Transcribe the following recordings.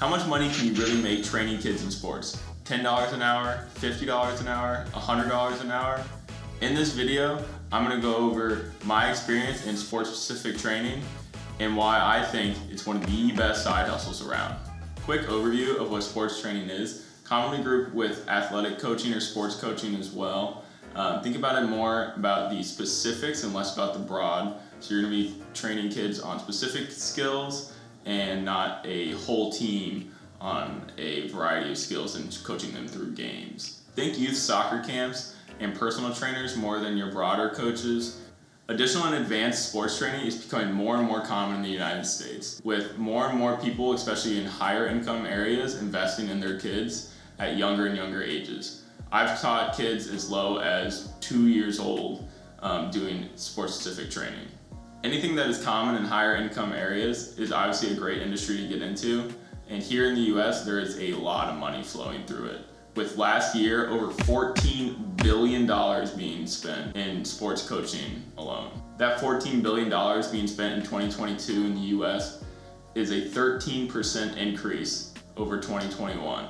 How much money can you really make training kids in sports? $10 an hour, $50 an hour, $100 an hour? In this video, I'm gonna go over my experience in sport-specific training and why I think it's one of the best side hustles around. Quick overview of what sports training is, commonly grouped with athletic coaching or sports coaching as well. Think about it more about the specifics and less about the broad. So you're gonna be training kids on specific skills and not a whole team on a variety of skills and coaching them through games. Think youth soccer camps and personal trainers more than your broader coaches. Additional and advanced sports training is becoming more and more common in the United States, with more and more people, especially in higher income areas, investing in their kids at younger and younger ages. I've taught kids as low as 2 years old doing sports-specific training. Anything that is common in higher income areas is obviously a great industry to get into, and here in the US, there is a lot of money flowing through it. With last year, over $14 billion being spent in sports coaching alone. That $14 billion being spent in 2022 in the US is a 13% increase over 2021.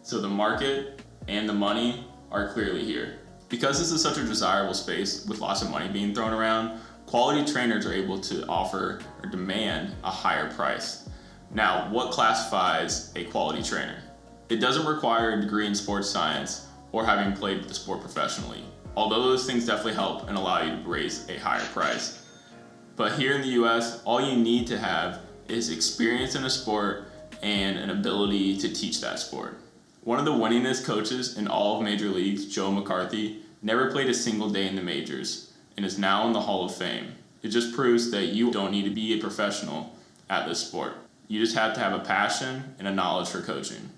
So the market and the money are clearly here. Because this is such a desirable space with lots of money being thrown around, quality trainers are able to offer or demand a higher price. Now, what classifies a quality trainer? It doesn't require a degree in sports science or having played the sport professionally, although those things definitely help and allow you to raise a higher price. But here in the US, all you need to have is experience in a sport and an ability to teach that sport. One of the winningest coaches in all of major leagues, Joe McCarthy, never played a single day in the majors and is now in the Hall of Fame. It just proves that you don't need to be a professional at this sport. You just have to have a passion and a knowledge for coaching.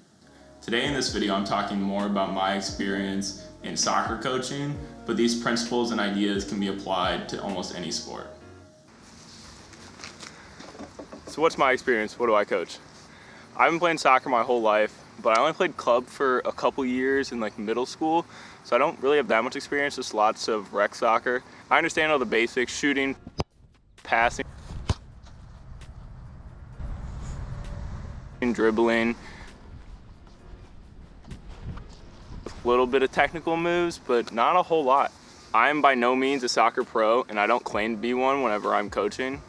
Today in this video, I'm talking more about my experience in soccer coaching, but these principles and ideas can be applied to almost any sport. So what's my experience? What do I coach? I've been playing soccer my whole life, but I only played club for a couple years in middle school, so I don't really have that much experience, just lots of rec soccer. I understand all the basics, shooting, passing, dribbling, a little bit of technical moves, but not a whole lot. I'm by no means a soccer pro, and I don't claim to be one whenever I'm coaching.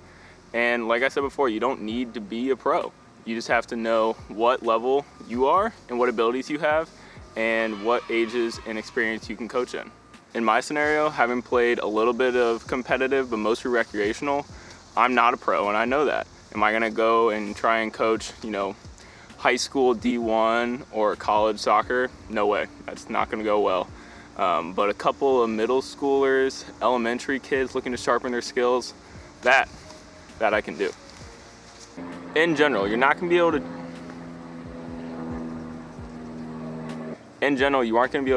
And like I said before, you don't need to be a pro. You just have to know what level you are and what abilities you have and what ages and experience you can coach in. In my scenario, having played a little bit of competitive but mostly recreational, I'm not a pro and I know that. Am I gonna go and try and coach, high school D1 or college soccer? No way, that's not gonna go well. But a couple of middle schoolers, elementary kids looking to sharpen their skills, that I can do. In general, you aren't gonna be able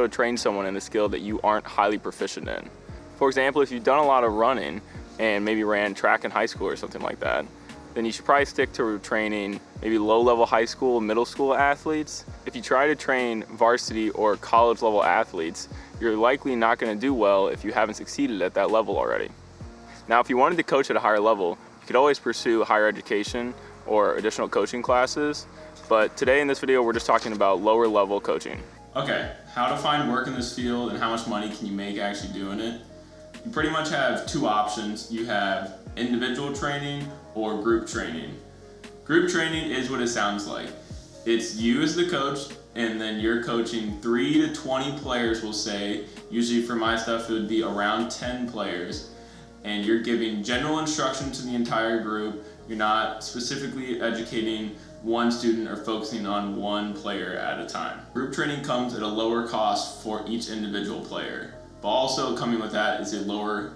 to train someone in a skill that you aren't highly proficient in. For example, if you've done a lot of running and maybe ran track in high school or something like that, then you should probably stick to training maybe low-level high school, middle school athletes. If you try to train varsity or college-level athletes, you're likely not gonna do well if you haven't succeeded at that level already. Now, if you wanted to coach at a higher level, you could always pursue higher education or additional coaching classes, but today in this video we're just talking about lower level coaching. Okay, how to find work in this field and how much money can you make actually doing it? You pretty much have two options. You have individual training or group training. Group training is what it sounds like. It's you as the coach, and then you're coaching 3 to 20 players, we'll say. Usually for my stuff it would be around 10 players, and you're giving general instruction to the entire group. You're not specifically educating one student or focusing on one player at a time. Group training comes at a lower cost for each individual player, but also coming with that is a lower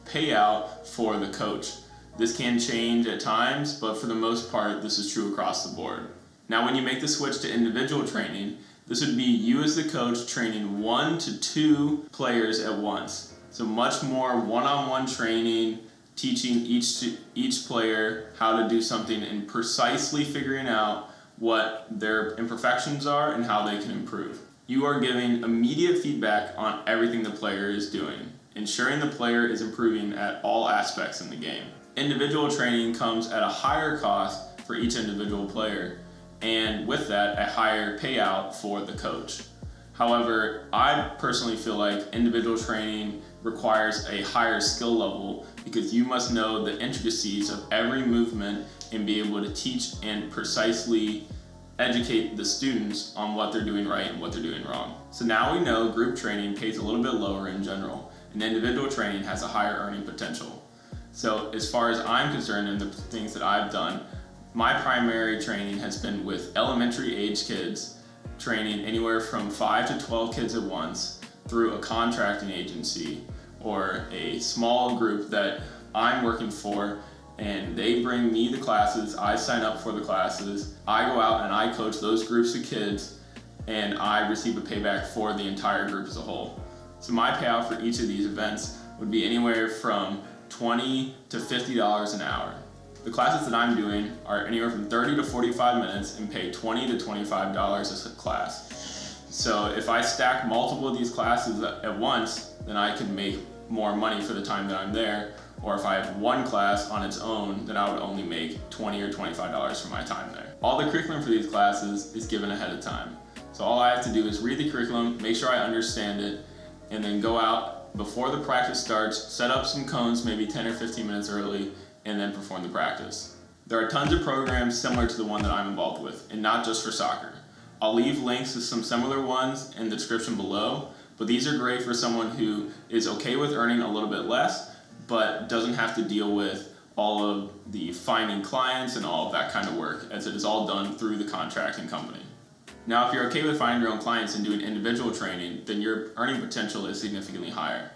payout for the coach. This can change at times, but for the most part, this is true across the board. Now, when you make the switch to individual training, this would be you as the coach training 1 to 2 players at once. So much more one-on-one training, teaching each player how to do something and precisely figuring out what their imperfections are and how they can improve. You are giving immediate feedback on everything the player is doing, ensuring the player is improving at all aspects in the game. Individual training comes at a higher cost for each individual player, and with that, a higher payout for the coach. However, I personally feel like individual training requires a higher skill level because you must know the intricacies of every movement and be able to teach and precisely educate the students on what they're doing right and what they're doing wrong. So now we know group training pays a little bit lower in general, and individual training has a higher earning potential. So as far as I'm concerned and the things that I've done, my primary training has been with elementary age kids, training anywhere from 5 to 12 kids at once through a contracting agency or a small group that I'm working for, and they bring me the classes, I sign up for the classes, I go out and I coach those groups of kids, and I receive a payback for the entire group as a whole. So my payout for each of these events would be anywhere from $20 to $50 an hour. The classes that I'm doing are anywhere from 30 to 45 minutes and pay $20 to $25 a class. So if I stack multiple of these classes at once, then I can make more money for the time that I'm there. Or if I have one class on its own, then I would only make $20 or $25 for my time there. All the curriculum for these classes is given ahead of time. So all I have to do is read the curriculum, make sure I understand it, and then go out before the practice starts, set up some cones maybe 10 or 15 minutes early, and then perform the practice. There are tons of programs similar to the one that I'm involved with, and not just for soccer. I'll leave links to some similar ones in the description below, but these are great for someone who is okay with earning a little bit less, but doesn't have to deal with all of the finding clients and all of that kind of work, as it is all done through the contracting company. Now, if you're okay with finding your own clients and doing individual training, then your earning potential is significantly higher.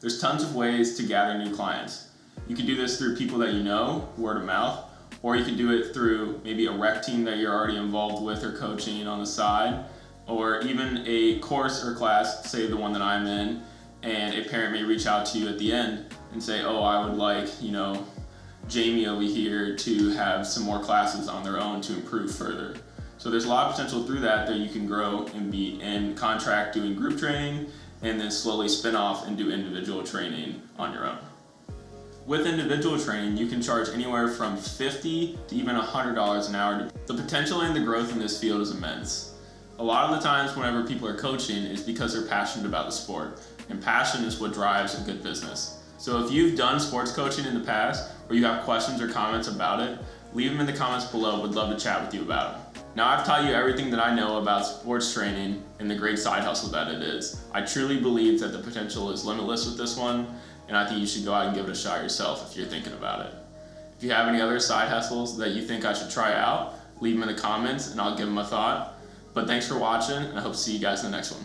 There's tons of ways to gather new clients. You can do this through people that you know, word of mouth, or you can do it through maybe a rec team that you're already involved with or coaching on the side, or even a course or class, say the one that I'm in, and a parent may reach out to you at the end and say, oh, I would like, Jamie over here to have some more classes on their own to improve further. So there's a lot of potential through that you can grow and be in contract doing group training and then slowly spin off and do individual training on your own. With individual training, you can charge anywhere from $50 to even $100 an hour. The potential and the growth in this field is immense. A lot of the times whenever people are coaching is because they're passionate about the sport, and passion is what drives a good business. So if you've done sports coaching in the past, or you have questions or comments about it, leave them in the comments below. Would love to chat with you about it. Now I've taught you everything that I know about sports training and the great side hustle that it is. I truly believe that the potential is limitless with this one, and I think you should go out and give it a shot yourself if you're thinking about it. If you have any other side hustles that you think I should try out, leave them in the comments and I'll give them a thought. But thanks for watching, and I hope to see you guys in the next one.